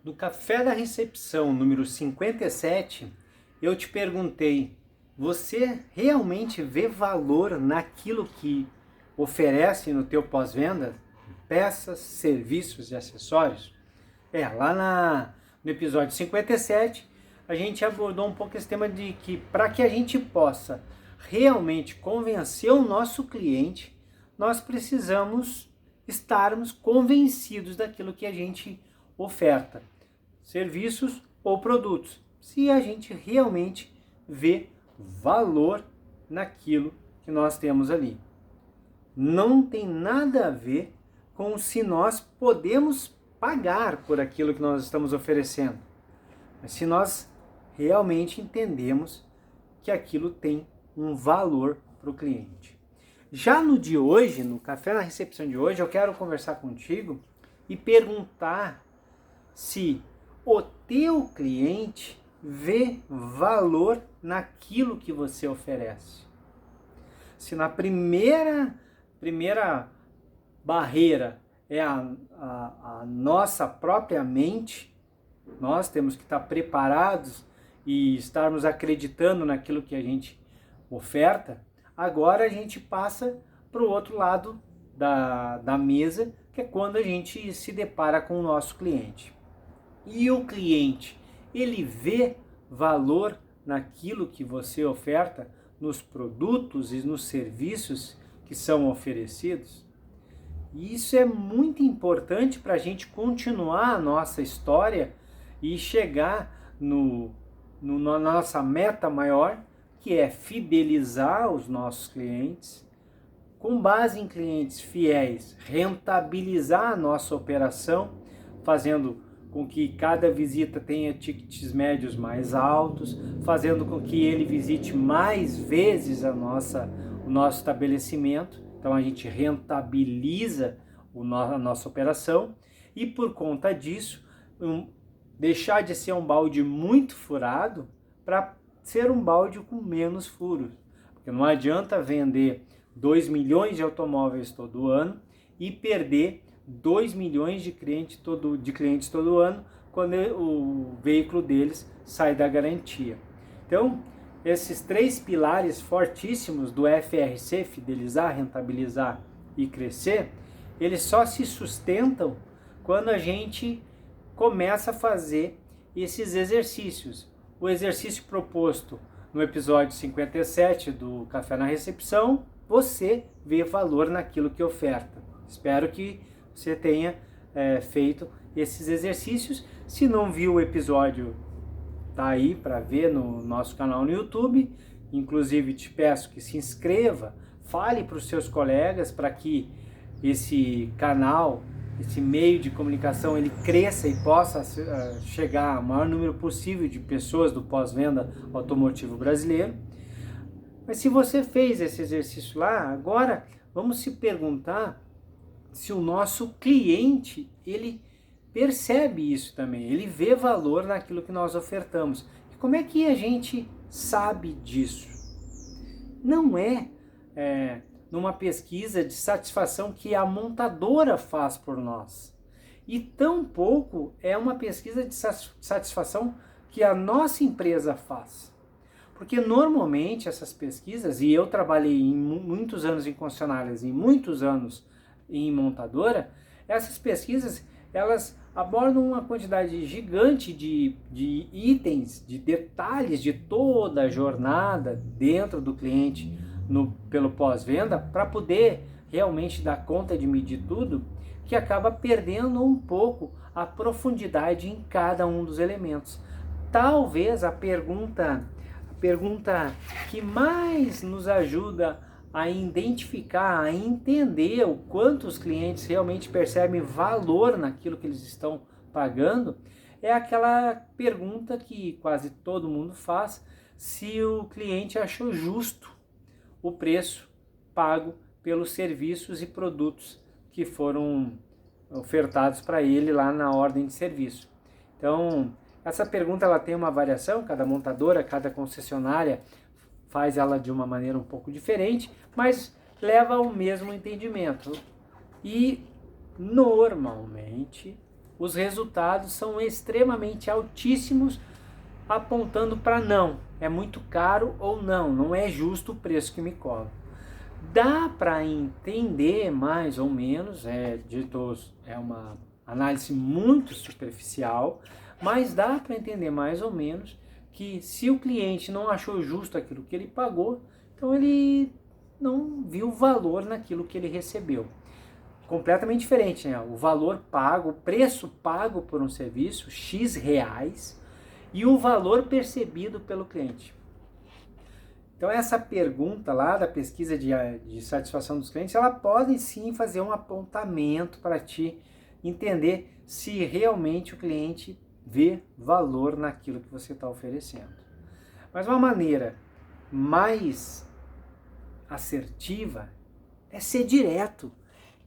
No café da recepção número 57, eu te perguntei: você realmente vê valor naquilo que oferece no teu pós-venda? Peças, serviços e acessórios? No episódio 57, a gente abordou um pouco esse tema de que para que a gente possa realmente convencer o nosso cliente, nós precisamos estarmos convencidos daquilo que a gente oferta, serviços ou produtos, se a gente realmente vê valor naquilo que nós temos ali. Não tem nada a ver com se nós podemos pagar por aquilo que nós estamos oferecendo, mas se nós realmente entendemos que aquilo tem um valor para o cliente. Já no de hoje, no café na recepção de hoje, eu quero conversar contigo e perguntar se o teu cliente vê valor naquilo que você oferece. Se na primeira barreira é a nossa própria mente, nós temos que estar preparados e estarmos acreditando naquilo que a gente oferta. Agora a gente passa para o outro lado da mesa, que é quando a gente se depara com o nosso cliente. E o cliente, ele vê valor naquilo que você oferta, nos produtos e nos serviços que são oferecidos? E isso é muito importante para a gente continuar a nossa história e chegar na nossa meta maior, que é fidelizar os nossos clientes, com base em clientes fiéis, rentabilizar a nossa operação, fazendo com que cada visita tenha tickets médios mais altos, fazendo com que ele visite mais vezes o nosso estabelecimento. Então a gente rentabiliza a nossa operação e por conta disso, deixar de ser um balde muito furado para ser um balde com menos furos. Porque não adianta vender 2 milhões de automóveis todo ano e perder 2 milhões de clientes todo ano quando o veículo deles sai da garantia. Então, esses 3 pilares fortíssimos do FRC, fidelizar, rentabilizar e crescer, eles só se sustentam quando a gente começa a fazer esses exercícios. O exercício proposto no episódio 57 do Café na Recepção, você vê valor naquilo que oferta. Espero que você tenha feito esses exercícios. Se não viu o episódio, tá aí para ver no nosso canal no YouTube. Inclusive te peço que se inscreva, fale para os seus colegas para que esse canal, esse meio de comunicação, ele cresça e possa chegar ao maior número possível de pessoas do pós-venda automotivo brasileiro. Mas se você fez esse exercício lá, agora vamos se perguntar se o nosso cliente, ele percebe isso também, ele vê valor naquilo que nós ofertamos. E como é que a gente sabe disso? Não é numa pesquisa de satisfação que a montadora faz por nós. E tampouco é uma pesquisa de satisfação que a nossa empresa faz. Porque normalmente essas pesquisas, e eu trabalhei muitos anos em concessionárias e muitos anos em montadora, essas pesquisas elas abordam uma quantidade gigante de itens, de detalhes de toda a jornada dentro do cliente pelo pós-venda, para poder realmente dar conta de medir tudo, que acaba perdendo um pouco a profundidade em cada um dos elementos. Talvez a pergunta que mais nos ajuda a identificar, a entender o quanto os clientes realmente percebem valor naquilo que eles estão pagando, é aquela pergunta que quase todo mundo faz: se o cliente achou justo o preço pago pelos serviços e produtos que foram ofertados para ele lá na ordem de serviço. Então, essa pergunta ela tem uma variação, cada montadora, cada concessionária faz ela de uma maneira um pouco diferente, mas leva ao mesmo entendimento. E normalmente os resultados são extremamente altíssimos, apontando para não, é muito caro ou não é justo o preço que me cobra. Dá para entender mais ou menos, é uma análise muito superficial, mas dá para entender mais ou menos que se o cliente não achou justo aquilo que ele pagou, então ele não viu valor naquilo que ele recebeu. Completamente diferente, né? O valor pago, o preço pago por um serviço, X reais, e o valor percebido pelo cliente. Então essa pergunta lá da pesquisa de satisfação dos clientes, ela pode sim fazer um apontamento para ti entender se realmente o cliente vê valor naquilo que você está oferecendo. Mas uma maneira mais assertiva é ser direto,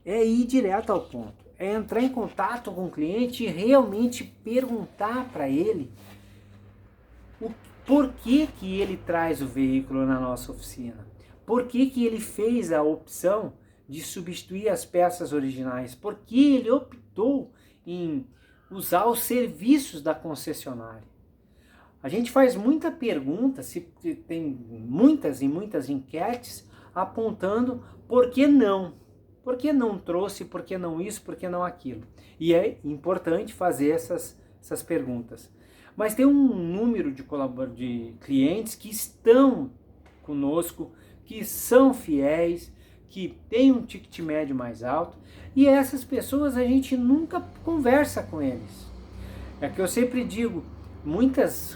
é ir direto ao ponto, é entrar em contato com o cliente e realmente perguntar para ele o por que ele traz o veículo na nossa oficina, por que ele fez a opção de substituir as peças originais, por que ele optou em usar os serviços da concessionária. A gente faz muita pergunta, tem muitas e muitas enquetes apontando por que não. Por que não trouxe, por que não isso, por que não aquilo? E é importante fazer essas perguntas. Mas tem um número de clientes que estão conosco, que são fiéis, que têm um ticket médio mais alto, e essas pessoas a gente nunca conversa com eles. É que eu sempre digo, muitos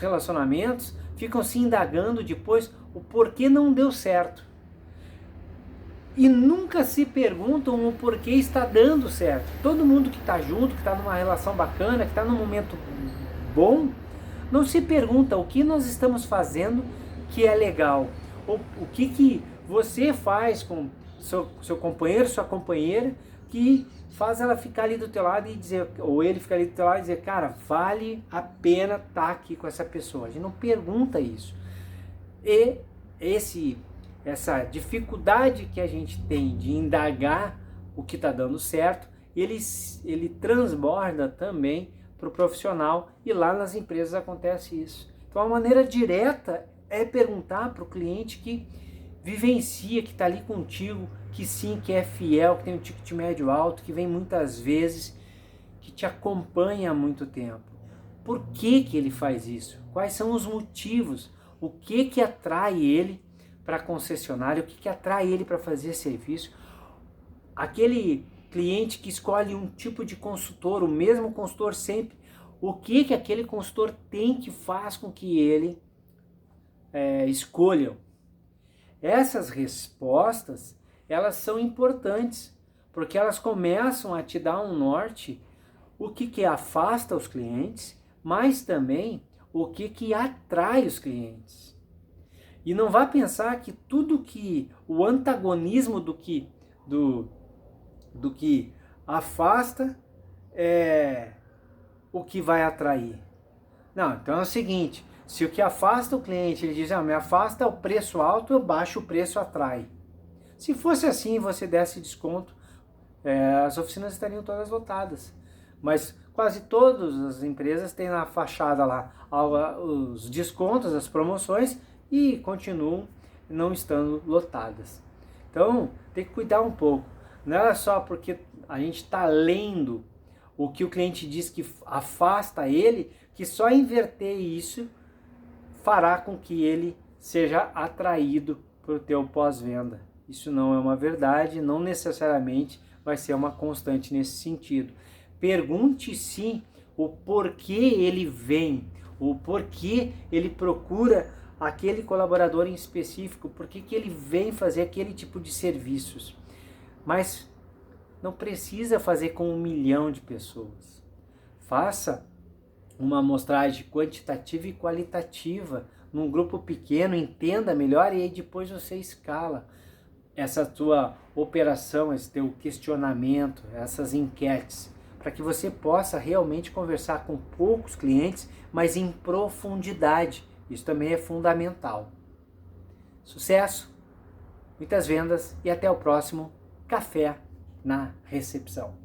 relacionamentos ficam se indagando depois o porquê não deu certo. E nunca se perguntam o porquê está dando certo. Todo mundo que está junto, que está numa relação bacana, que está num momento bom, não se pergunta o que nós estamos fazendo que é legal. Ou o que você faz com seu companheiro, sua companheira, que faz ela ficar ali do teu lado e dizer, ou ele ficar ali do teu lado e dizer, cara, vale a pena estar aqui com essa pessoa. A gente não pergunta isso. E essa dificuldade que a gente tem de indagar o que está dando certo, ele transborda também para o profissional, e lá nas empresas acontece isso. Então a maneira direta é perguntar para o cliente que vivencia, que está ali contigo, que sim, que é fiel, que tem um ticket médio alto, que vem muitas vezes, que te acompanha há muito tempo. Por que ele faz isso? Quais são os motivos? O que atrai ele para a concessionária? O que atrai ele para fazer serviço? Aquele cliente que escolhe um tipo de consultor, o mesmo consultor sempre, o que aquele consultor tem que faz com que ele escolha? Essas respostas, elas são importantes, porque elas começam a te dar um norte, o que afasta os clientes, mas também o que atrai os clientes. E não vá pensar que tudo que, o antagonismo do que afasta é o que vai atrair. Não, então é o seguinte, se o que afasta o cliente, ele diz, me afasta o preço alto, eu baixo o preço, atrai. Se fosse assim, você desse desconto, as oficinas estariam todas lotadas. Mas quase todas as empresas têm na fachada lá os descontos, as promoções, e continuam não estando lotadas. Então, tem que cuidar um pouco. Não é só porque a gente está lendo o que o cliente diz que afasta ele, que só inverter isso fará com que ele seja atraído para o teu pós-venda. Isso não é uma verdade, não necessariamente vai ser uma constante nesse sentido. Pergunte sim o porquê ele vem, o porquê ele procura aquele colaborador em específico, porquê que ele vem fazer aquele tipo de serviços. Mas não precisa fazer com 1 milhão de pessoas. Faça uma amostragem quantitativa e qualitativa num grupo pequeno, entenda melhor e aí depois você escala essa tua operação, esse teu questionamento, essas enquetes, para que você possa realmente conversar com poucos clientes, mas em profundidade. Isso também é fundamental. Sucesso, muitas vendas e até o próximo Café na Recepção.